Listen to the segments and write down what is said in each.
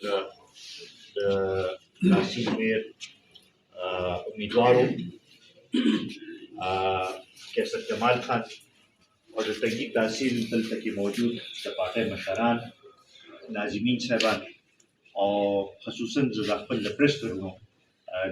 د تحصیل میر امیدوارو کیسر جمال خان او د تجدید تحصیل دلته کې موجود د پارټۍ مشران ناظمین صاحبان او خصوصا زه د خپل د پریس ورونو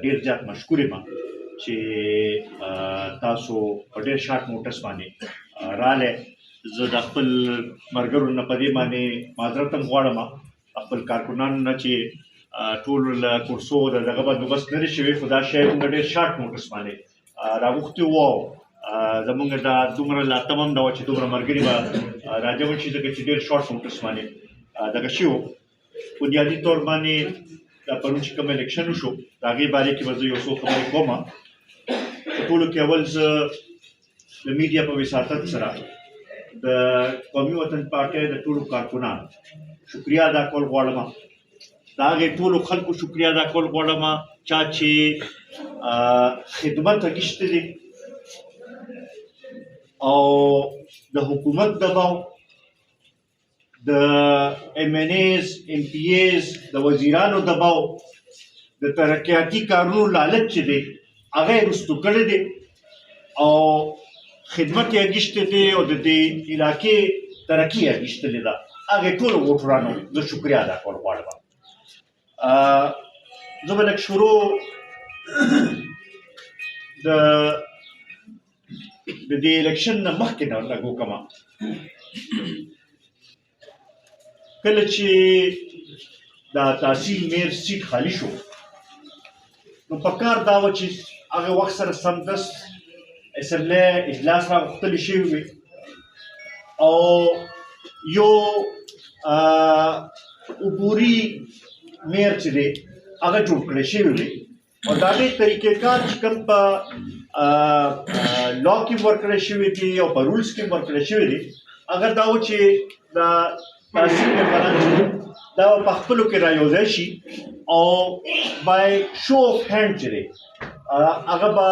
ډېر زیات مشکور یم چې تاسو په ډېر شارټ نوټس باندې راغلی. زه د خپل ملګرو نه په دې باندې معذرت هم غواړم، خپل کارکونانو نه چې ټول له کورسو د دغه بندوبست نه دی شوی، خو دا شی موږ ډېر شارټ نوټس باندې راغوښتي وو. زموږ دا دومره لا تمام نه وه چې دومره ملګري به راجمع شي، ځکه چې ډېر شارټ نوټس باندې دغه شوي وو. بنیادي طور باندې دا پرون چې کوم الیکشن وشو د هغې بارې کې به زه یو څو خبرې کوم. په ټولو کې اول زه د میډیا په وساطت سره د قومي وطن پارټۍ د ټولو کارکونانو شکریه ادا کول غواړم. د هغې ټولو خلکو شکریه ادا کول غواړم چا چې خدمت اخیستی دی او د حکومت دباو، د ایم این ایز، ایم پی ایز، د وزیرانو دباو، د ترقیاتي کارونو لالچ چې دی هغه یې رستو کړی دی او خدمت یې اخیستی دی او د دې علاقې ترقي یې اخیستلې ده. هغې ټولو ووټرانو زه شکریه ادا کول غواړم. زه به لږ شروع د دې الیکشن نه مخکې نه لږ وکړم. کله چې دا تحصیل میر سیټ خالي شو نو پکار دا وه چې هغه وخت سره سمدست اسمبلی اجلاس راغوښتلی شوي وي او یو عبوري میر چې دی هغه جوړ کړی شوی دی او د هغې طریقې کار چې کوم په لا کې ورکړی شوي دي او په رولز کې ورکړی شوي دي هغه دا و چې د تحصیل ممبران چې دا به په خپلو کې رایوځای شي او بای شو اف هینډ چې دی هغه به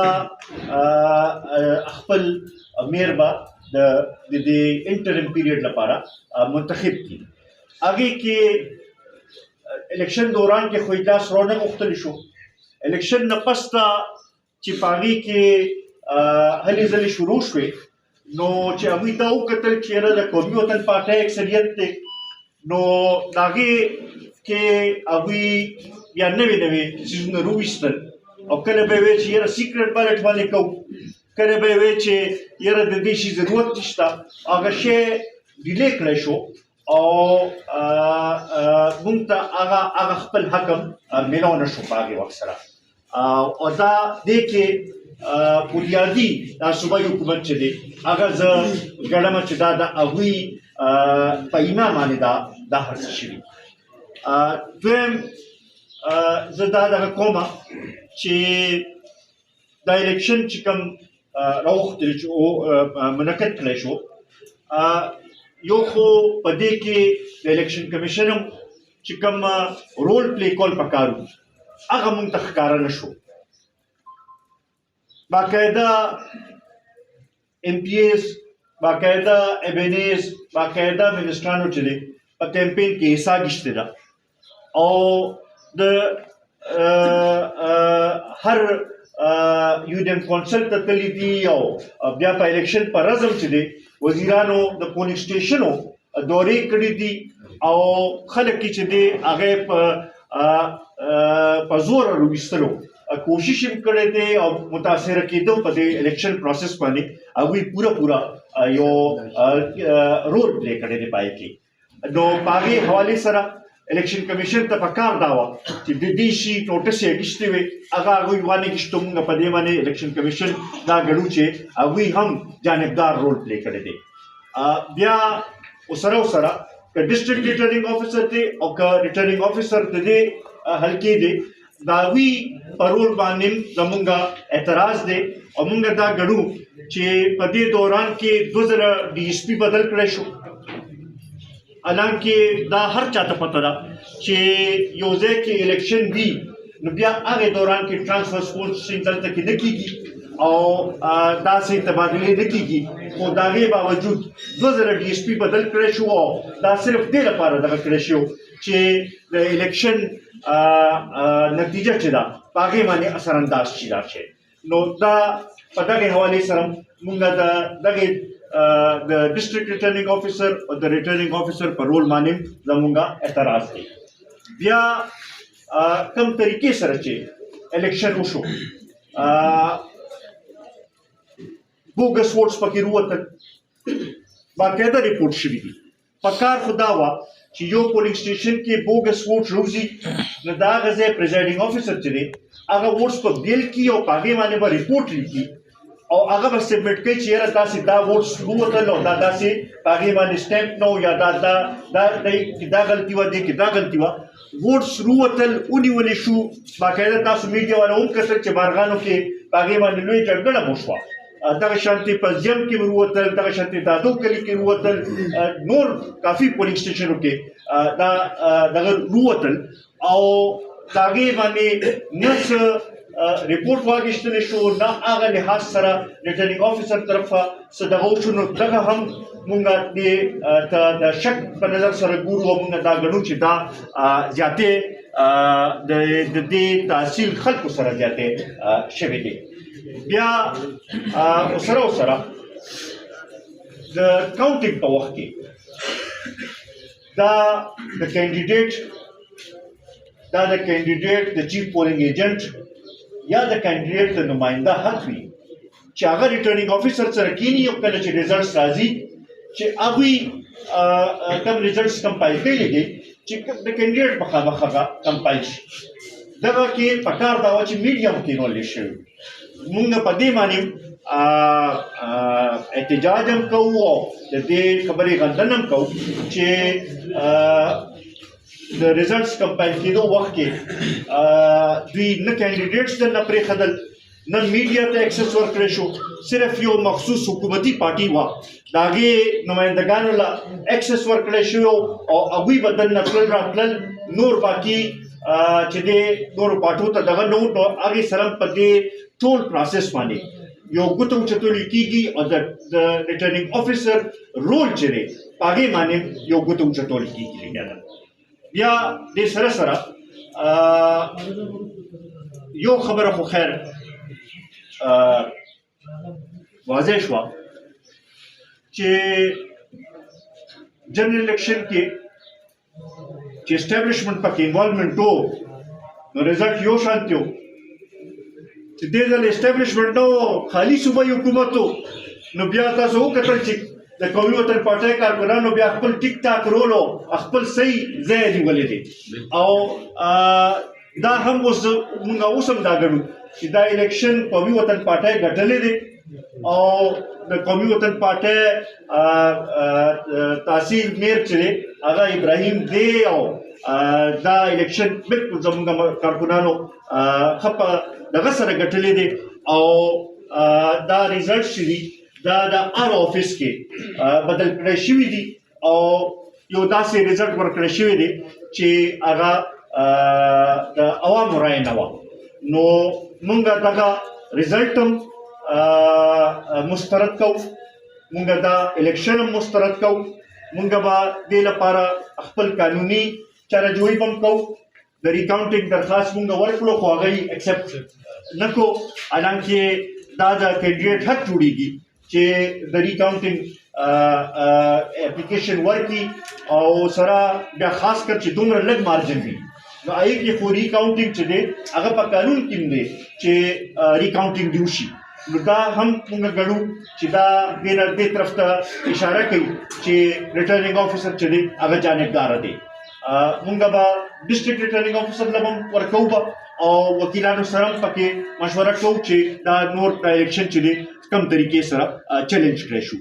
خپل میر به د دې انټرم پیریډ لپاره منتخب کړي. هغې کې الیکشن دوران کې خو اجلاس رونه غوښتلی شو. الیکشن نه پس ته چې په هغې کې هلې ځلې شروع شوې نو چې هغوی دا وکتل چې یاره د قومي وطن پارټۍ اکثریت دی نو د هغې کې هغوی بیا نوې نوې څیزونه راویستل او کله به یې ویل چې یاره سیکرټ بالټ باندې کوو، کله به یې ویل چې یاره د دې شي ضرورت نشته. هغه شی ډیلې کړی شو او موږ ته هغه خپل حکم میلاو نه شو په هغې وخت سره. او دا دې کې بنیادي دا صوبایي حکومت چې دی هغه زه ګڼم چې دا د هغوی په ایمان باندې دا هر څه شوي. دویم زه دا دغه کوم چې دا الیکشن چې کوم راوښتلی چې منعقد کړی شو یو خو په دې کې د الیکشن کمیشن هم چې کوم رول پلی کول پکار و هغه موږ ته ښکاره نه شو. باقاعده ایم پی ایز، باقاعده ایم این ایز، باقاعده منسټرانو چې دی په کیمپین کې حصه اخیستې ده او د هر یونین کونسل ته تللی دي او بیا په الیکشن په ورځ هم چې دی وزیرانو د پولینګ سټیشنو دورې کړي دي او خلک چې دی هغه په زور راویستلو کوشش هم کړی دی او متاثره کېدو په دې الیکشن پروسس باندې هغوی پوره یو رول پلی کړی دی پای کې. نو په هغې حوالې سره الیکشن کمیشن ته پکار دا وه چې د دې شي نوټس یې اخیستې وې هغه هغوی وانهخیستو. موږ په دې باندې الیکشن کمیشن دا ګڼو چې هغوی هم جانبدار رول پلی کړی دی. بیا ورسره که ډسټرکټ ریټرنینګ افیسر دی او که ریټرنینګ افیسر د دې حلقې دی د هغوی په رول باندې زموږ اعتراض دی او موږ دا ګڼو چې په دې دوران کې 2 ځله ډي ایس پي بدل کړی شو. حالانکه دا هر چاته پته ده چې یو ځای کې الیکشن وي نو بیا هغې دوران کې ټرانسفر سپورټ سټیم دلته کې نه کېږي او داسې تبادلې نه کېږي خو د هغې باوجود 2000 DSP بدل کړی شو او دا صرف دې لپاره دغه کړی شو چې د الیکشن نتیجه چې ده په هغې باندې اثر انداز شي دا شی نو دا په دغې حوالې سره مونږ د دغې د ډسټرکټ ریټرنینګ افیسر او د ریټرنینګ افیسر په رول باندې زمونږ اعتراض دی بیا کم طریقې سره چې الیکشن وشو بوګس ووټس پکې وروتل باقاعده ریپورټ شوي دي پکار خو دا وه چې یو پولینګ سټیشن کې بوګس ووټ روزي نو د هغه ځای پریزایډینګ افیسر چې دی هغه ووټس په بیل کړي او په هغې باندې به ریپورټ لیکي او هغه به سبمټ کوي چې یاره داسې دا ووټس ووتل او دا داسې په هغې باندې سټمپ نه و یا دا غلطي وه دې کې دا غلطي وه ووټس ووتل ونیولې شو باقاعده تاسو میډیا والا هم کتل چې مارغانو کې په هغې باندې لوی جګړه مو شوه دغه شانتي په زیم کې وروتل دغه شانتي دادو کلي کې وروتل نور کافي پولینګ سټیشنو کې دا دغه وروتل او د هغې باندې نه څه ریپورټ واخیستلی شو نه هغه لحاظ سره ریټرنینګ افیسر طرفه څه دغه وشو نو دغه هم مونږ د شک په نظر سره ګورو او مونږ دا ګڼو چې دا زیاتې د دې تحصیل خلکو سره زیاتې شوې دي بیا سره د کاونټینګ په وخت کې دا د کینډیډیټ د چیف پولینګ ایجنټ یا د کینډیډیټ د نماینده حق وي چې هغه ریټرنینګ افیسر سره کینی او کله چې ریزلټس راځي چې هغوی کوم ریزلټس کمپایل کړي دي چې د کینډیډیټ مخامخ هغه کمپایل شي دغه کې پکار دا وه چې میډیا هم کې انوالو شوي مونږ په دې باندې احتجاج هم کوو او د دې خبرې غندنه هم کوو چې د ریزلټس کمپایل کېدو وخت کې دوی نه کینډیډیټس درنه پرېښودل نه میډیا ته اکسس ورکړی شو صرف یو مخصوص حکومتي پارټي وه د هغې نمایندګانو له اکسس ورکړی شوی او هغوی به دلته تلل راتلل نور باقي چې د نورو پارټو ته دغه نه و نو هغې سره په دې ټول پروسس باندې یو ګوته اوچتولی کېږي او د ریټرنینګ افیسر رول چې دی په هغې باندې یو ګوته اوچتولی کېږي بیا دې سره یو خبره خو خیر واضح شوه چې جنرال الیکشن کې چې اسټابلیشمنټ پکې انوالومنټ و نو رزلټ یو شانتي و چې دې ځل اسټابلیشمنټ نه و خالي صوبایي حکومت و نو بیا تاسو وکتل چې د قومي وطن پارټۍ کارکونانو بیا خپل ټیک ټاک رول او خپل صحیح ځای نیولی دی او دا هم اوس مونږ اوس هم دا ګڼو چې دا الیکشن قومي وطن پارټۍ ګټلی دی او د قومي وطن پارټۍ تحصیل میر چې دی هغه ابراهیم دی او دا الیکشن بلکل زموږ کارکونانو ښه په دغه سره ګټلی دی او دا ریزلټ چې دي دا د هر آفس کې بدل کړی شوي دي او یو داسې ریزلټ ورکړی شوی دی چې هغه د عوامو رایه نه وه نو مونږ دغه ریزلټ هم مسترد کوو مونږ دا الیکشن هم مسترد کوو مونږ به دې لپاره خپل قانوني چارهجویي به هم کوو د ریکاونټینګ درخواست مونږ ورکړو خو هغه یې اکسپټ نه کړو حالانکې دا د کینډیډیټ حق جوړېږي چې د ریکاونټینګ اپلیکیشن ورکړي او سره بیا خاص کر چې دومره لږ مارجن وي نو هغې کې خو ریکاونټینګ چې دی هغه په قانون کې هم دی چې ریکاونټینګ دې وشي نو دا هم مونږ ګڼو چې دا دې طرف ته اشاره کوي چې ریټرنینګ افیسر چې دی هغه جانبداره دی مونږ به ډسټرکټ ریټرنینګ افیسر له هم ورکوو به او وکیلانو سره هم پکې مشوره کوو چې دا نور دا الیکشن چې دی کم طریقې سره چیلنج کړی شو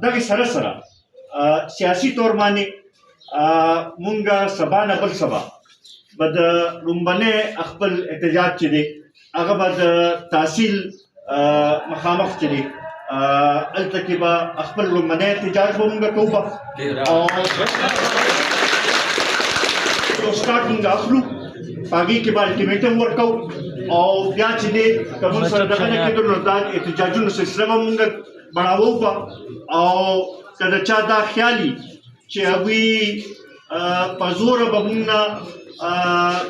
دغې سره سیاسي طور باندې مونږ سبا نه بل سبا به د لومبنی خپل احتجاج چې دی هغه به د تحصیل مخامخ چې دی هلته کې به خپل لومبنی احتجاج به مونږ کوو به او یو سټارټ مونږ اخلو پاګي کې به الټیمیټم ورکو او بیا چې دې کوم سره دغه نه کېدل نو دا احتجاجونو سلسله به مونږ بړاوو به او که د چا دا خیالي چې هغوی په زوره به مونږ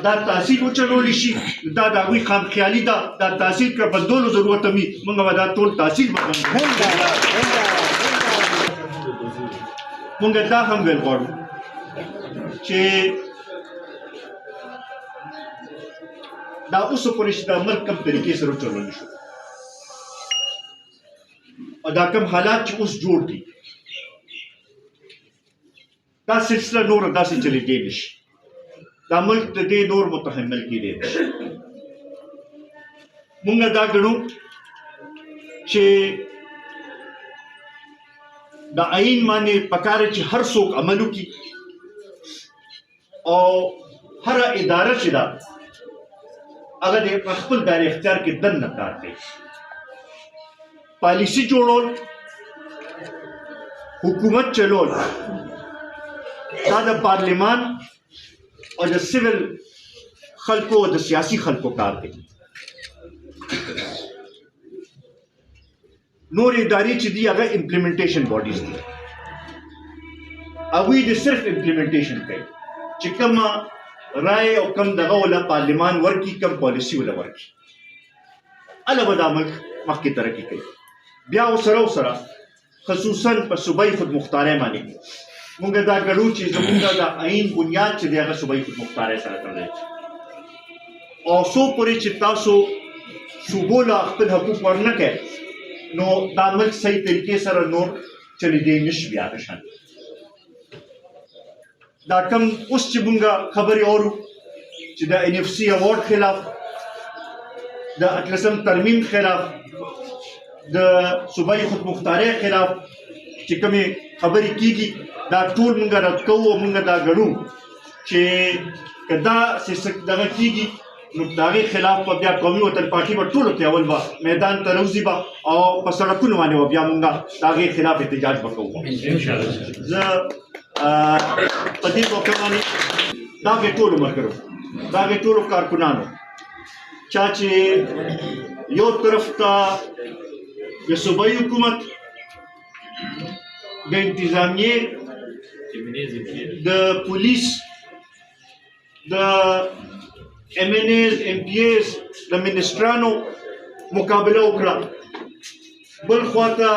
دا تحصیل وچلولی شي دا د هغوی خامخیالي ده دا تحصیل که بندولو ضرورت هم وي مونږ به دا ټول تحصیل به مونږ دا هم ویل غواړو چې دا اوسه پورې چې دا ملک کوم طریقې سره وچلولی شو او دا کوم حالات چې اوس جوړ دي دا سلسله نور داسې چلېدی نه شي دا ملک د دې نور متحمل کېدی نه شي مونږ دا ګڼو چې د آئین باندې پکار چې هر څوک عمل وکړي او هر اداره چې ده هغه د خپل دایره اختیار کې دننه کار کوي پالیسی جوړول حکومت چلول دا د پارلیمان او د سیول خلکو او د سیاسي خلکو کار دی نور ادارې چې دي هغه امپلیمنټیشن باډیز دي هغوی د صرف امپلیمنټیشن کوي چې کومه رای او کم دغه ولا پارلیمان ورکی کم پالیسی ولا ورکی الله به دا ملک مخکې ترقي کوي بیا وسره خصوصا په صوبایي خودمختارۍ باندې مونږ دا ګڼو چې زمونږ د آئین بنیاد چې دی هغه صوبایي خودمختارۍ سره تړلی او څو پورې چې تاسو صوبو له خپل حقوق ورنه کوئ نو دا ملک صحیح طریقې سره نور چلېدی نه شي بیا د شان دا کم اوس چې مونږ خبرې اورو چې د NFC اوارډ خلاف د 18 ترمیم خلاف د صوبایي خودمختارۍ خلاف چې کومې خبرې کېږي دا ټول مونږ رد کوو او مونږ دا ګڼو چې که دا دغه کېږي نو د هغې خلاف به بیا قومي وطن پارټي به ټولو کې اول به میدان ته راوځي به او په سړکونو باندې به بیا مونږ د هغې خلاف احتجاج به کوو زه په دې موقع باندې دا هغې ټولو ملګرو دا هغې ټولو کارکنانو چا چې یو طرف ته د صوبایي حکومت د انتظامیې د پولیس د MNAs MPAs د منسټرانو مقابله وکړه بل خواته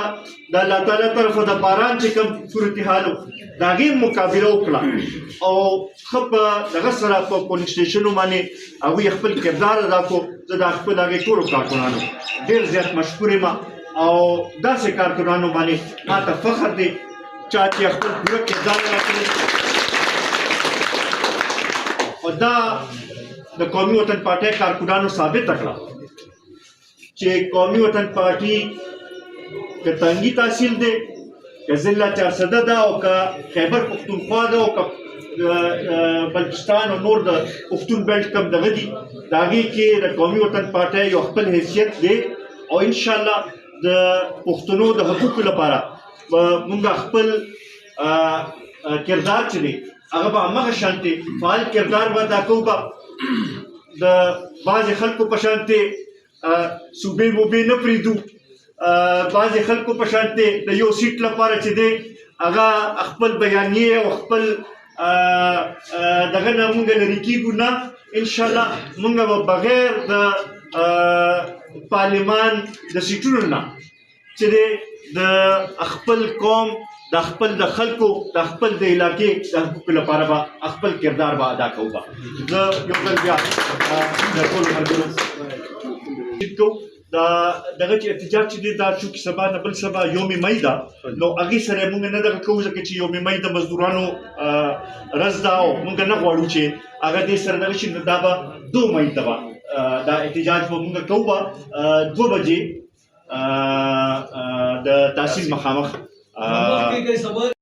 د الله تعالی طرفه د باران چې کوم صورتحال د هغې مقابله وکړه او ښه په دغه سره په پولیس سټیشنو باندې هغوی خپل کردار ادا کړو زه د خپل هغې ټولو کارکنانو ډېر زیات مشکور یم او داسې کارکنانو باندې ما ته فخر دی چا چې خپل پوره کردار ادا کړی او دا د قومي وطن پارټۍ کارکنانو ثابته کړه چې قومي وطن پارټي که تنګي تحصیل دی که ضلع 400 ده او که خیبر پښتونخوا ده او که بلوچستان او نور د پښتون بیلټ کم دغه دي د هغې کې د قومي وطن پارټۍ یو خپل حیثیت دی او انشاءالله د پښتنو د حقوقو لپاره مونږ خپل کردار چې دی هغه به همغه شانتې فعال کردار به ادا کوو به د بعضې خلکو په شانتې صوبې موبې نه پرېږدو بعضې خلکو په شانتې د یو سیټ لپاره چې دی هغه خپل بیانیې او خپل دغه نه مونږ لرې کېږو نه انشاءالله مونږ به بغیر د پارلمان د سیټونو نه چې دی د خپل قوم د خپل د خلکو د خپل د علاقې د حقوقو لپاره به خپل کردار به ادا کوو به زه یو ځل بیا د ټولو ملګرو کوو دا دغه چې احتجاج چې دی دا چونکې سبا نه بل سبا یوم مۍ ده نو هغې سره موږ نه دغه کوو ځکه چې یوم مۍ د مزدورانو ورځ ده او موږ نه غواړو چې هغه دې سره دغه شي نو دا به 2 مۍ ته به دا احتجاج به موږ کوو به 2 بجې د تحصیل مخامخ